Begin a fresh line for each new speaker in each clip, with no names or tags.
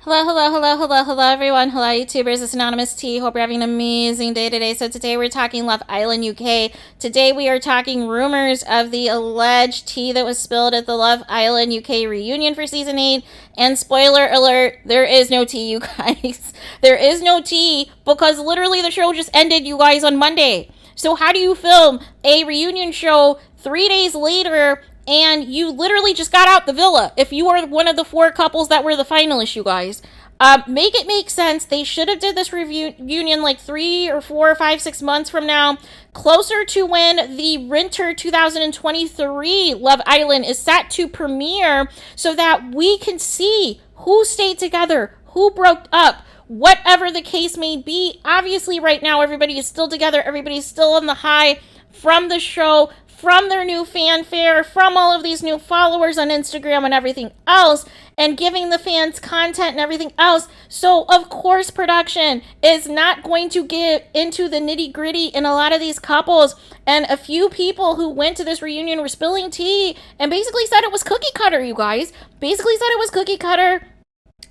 Hello, everyone. Hello, YouTubers. It's Anonymous T. Hope you're having an amazing day today. So today we're talking Love Island UK. Today we are talking rumors of the alleged tea that was spilled at the Love Island UK reunion for Season 8. And spoiler alert, there is no tea, you guys. There is no tea because literally the show just ended, you guys, on Monday. So how do you film a reunion show 3 days later and you literally just got out the villa if you are one of the 4 couples that were the finalists, you guys? Make it make sense. They should have did this reunion like 3 or 4 or 5, 6 months from now, closer to when the winter 2023 Love Island is set to premiere, so that we can see who stayed together, who broke up, whatever the case may be. Obviously right now everybody is still together, everybody's still on the high from the show, from their new fanfare, from all of these new followers on Instagram and everything else, and giving the fans content and everything else. So of course production is not going to get into the nitty gritty in a lot of these couples. And a few people who went to this reunion were spilling tea and basically said it was cookie cutter, you guys. Basically said it was cookie cutter.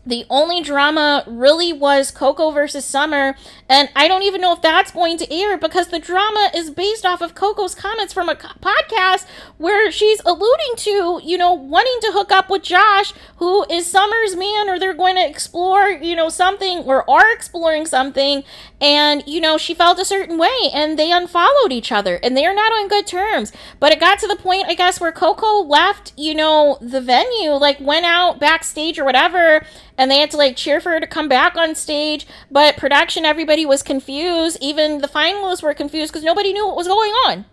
The only drama really was Coco versus Summer, and I don't even know if that's going to air because the drama is based off of Coco's comments from a podcast where she's alluding to, wanting to hook up with Josh, who is Summer's man, or they're going to explore, something, or are exploring something, and, she felt a certain way, and they unfollowed each other, and they are not on good terms. But it got to the point, I guess, where Coco left, the venue, went out backstage or whatever, and they had to cheer for her to come back on stage. But production, everybody was confused. Even the finalists were confused because nobody knew what was going on.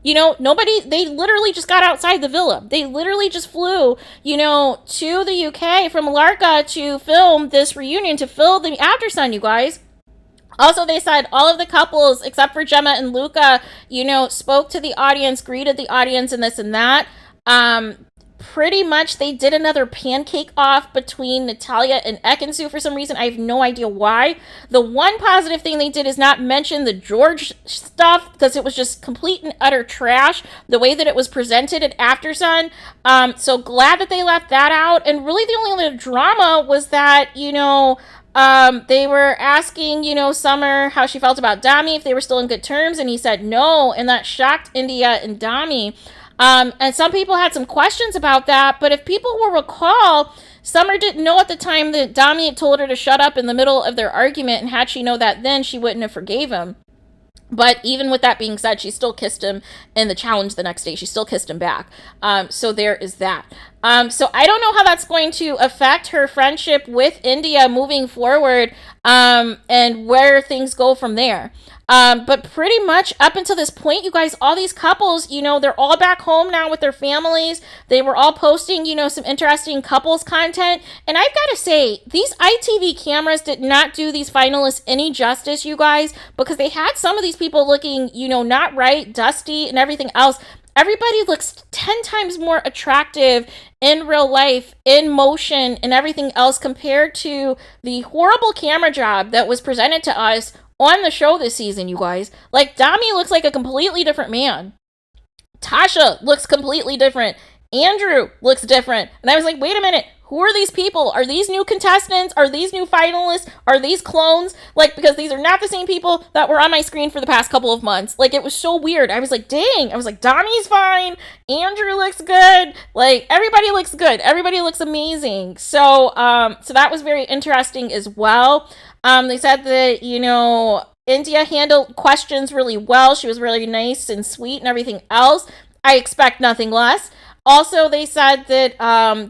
They literally just got outside the villa. They literally just flew, to the UK from Larka to film this reunion, to fill the aftersun, you guys. Also, they said all of the couples, except for Gemma and Luca, spoke to the audience, greeted the audience, and this and that. Pretty much they did another pancake off between Natalia and Ekin-Su for some reason. I have no idea why. The one positive thing they did is not mention the George stuff because it was just complete and utter trash the way that it was presented at Aftersun. So glad that they left that out. And really the only other drama was that, they were asking, Summer how she felt about Dami, if they were still in good terms, and he said no, and that shocked India and Dami. And some people had some questions about that, but if people will recall, Summer didn't know at the time that Dami had told her to shut up in the middle of their argument, and had she known that then, she wouldn't have forgave him. But even with that being said, she still kissed him in the challenge the next day. She still kissed him back. So there is that. So I don't know how that's going to affect her friendship with India moving forward, and where things go from there. But pretty much up until this point, you guys, all these couples, they're all back home now with their families. They were all posting, some interesting couples content. And I've got to say, these ITV cameras did not do these finalists any justice, you guys, because they had some of these people looking, not right, dusty, and everything else. Everybody looks 10 times more attractive in real life, in motion, and everything else compared to the horrible camera job that was presented to us on the show this season, you guys. Dami looks like a completely different man. Tasha looks completely different. Andrew looks different. And I was like, wait a minute, who are these people? Are these new contestants? Are these new finalists? Are these clones? Because these are not the same people that were on my screen for the past couple of months. It was so weird. I was like, dang. I was like, Dami's fine. Andrew looks good. Everybody looks good. Everybody looks amazing. So that was very interesting as well. They said that, India handled questions really well. She was really nice and sweet and everything else. I expect nothing less. Also, they said that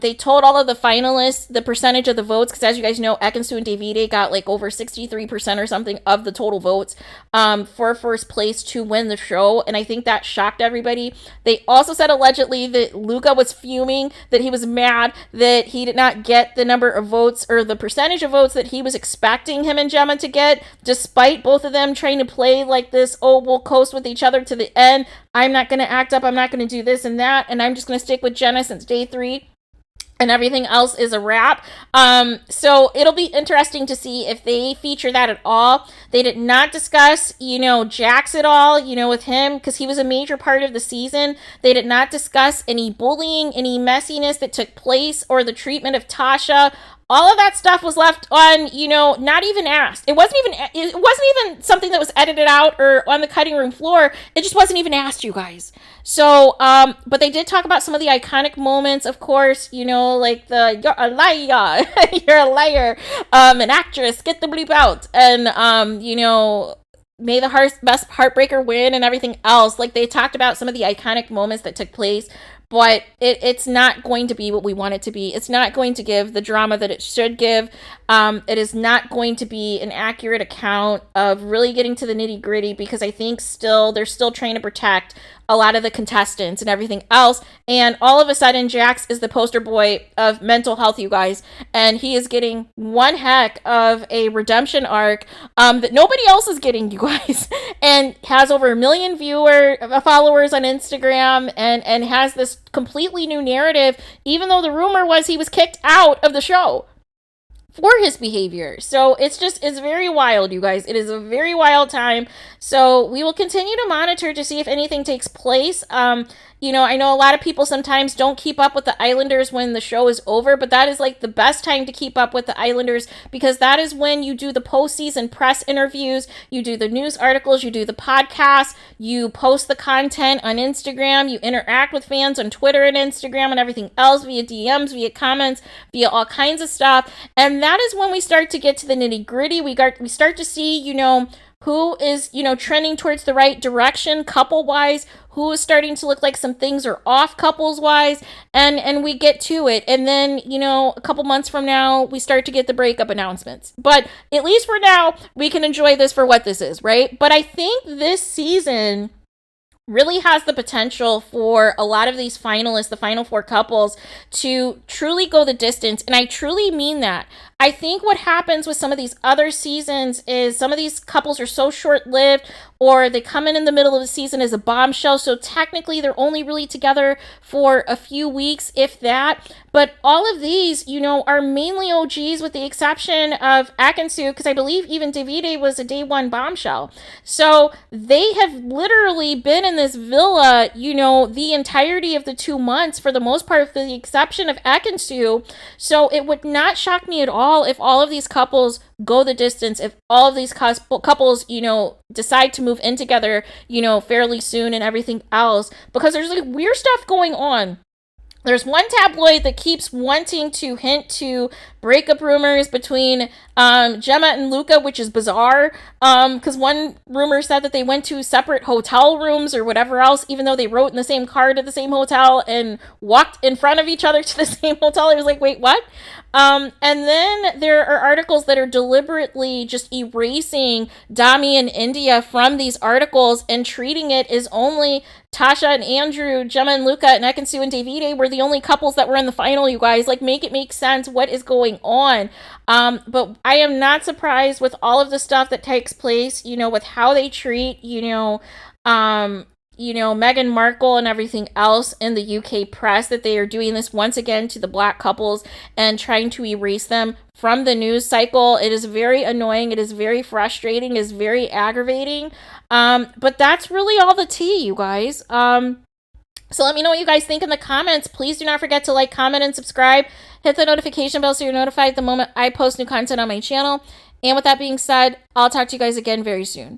they told all of the finalists the percentage of the votes, because as you guys know, Ekin-Su and Davide got over 63% or something of the total votes for first place to win the show, and I think that shocked everybody. They also said allegedly that Luca was fuming, that he was mad that he did not get the number of votes or the percentage of votes that he was expecting him and Gemma to get, despite both of them trying to play this, oh, we'll coast with each other to the end. I'm not going to act up, I'm not going to do this and that, and I'm just going to stick with Jenna since day 3, and everything else is a wrap. So it'll be interesting to see if they feature that at all. They did not discuss, Jax at all, with him, because he was a major part of the season. They did not discuss any bullying, any messiness that took place, or the treatment of Tasha. all of that stuff was left on, you know, not even asked. It wasn't even something that was edited out or on the cutting room floor. It just wasn't even asked, you guys. So, but they did talk about some of the iconic moments, of course, you know, like the, you're a liar, you're a liar, an actress, get the bleep out. And, you know, may the best heartbreaker win and everything else. Like, they talked about some of the iconic moments that took place, but it's not going to be what we want it to be. It's not going to give the drama that it should give. It is not going to be an accurate account of really getting to the nitty gritty, because I think they're still trying to protect a lot of the contestants and everything else. And all of a sudden, Jax is the poster boy of mental health, you guys. And he is getting one heck of a redemption arc that nobody else is getting, you guys. And has over 1 million followers on Instagram, and has this completely new narrative, even though the rumor was he was kicked out of the show for his behavior. So it's very wild, you guys. It is a very wild time. So we will continue to monitor to see if anything takes place. You know, I know a lot of people sometimes don't keep up with the Islanders when the show is over, but that is like the best time to keep up with the Islanders, because that is when you do the postseason press interviews, you do the news articles, you do the podcasts, you post the content on Instagram, you interact with fans on Twitter and Instagram and everything else via DMs, via comments, via all kinds of stuff. And that is when we start to get to the nitty gritty. We start to see, you know, who is, you know, trending towards the right direction couple-wise, who is starting to look like some things are off couples-wise, and we get to it. And then, you know, a couple months from now, we start to get the breakup announcements. But at least for now, we can enjoy this for what this is, right? But I think this season really has the potential for a lot of these finalists, the final 4 couples, to truly go the distance. And I truly mean that. I think what happens with some of these other seasons is some of these couples are so short-lived, or they come in the middle of the season as a bombshell. So technically they're only really together for a few weeks, if that. But all of these, you know, are mainly OGs, with the exception of Akinsu, because I believe even Davide was a day 1 bombshell. So they have literally been in this villa, you know, the entirety of the 2 months for the most part, with the exception of Akinsu. So it would not shock me at all if all of these couples go the distance, if all of these couples, you know, decide to move in together, you know, fairly soon and everything else, because there's like weird stuff going on. There's one tabloid that keeps wanting to hint to breakup rumors between Gemma and Luca, which is bizarre, because one rumor said that they went to separate hotel rooms or whatever else, even though they wrote in the same card at the same hotel and walked in front of each other to the same hotel. It was like, wait, what? And then there are articles that are deliberately just erasing Dami and India from these articles and treating it as only Tasha and Andrew, Gemma and Luca, and Ekansu and Davide were the only couples that were in the final, you guys. Like, make it make sense. What is going on? But I am not surprised with all of the stuff that takes place, you know, with how they treat, you know, Meghan Markle and everything else in the UK press, that they are doing this once again to the black couples and trying to erase them from the news cycle. It is very annoying. It is very frustrating. It is very aggravating. But that's really all the tea, you guys. So let me know what you guys think in the comments. Please do not forget to like, comment, and subscribe. Hit the notification bell so you're notified the moment I post new content on my channel. And with that being said, I'll talk to you guys again very soon.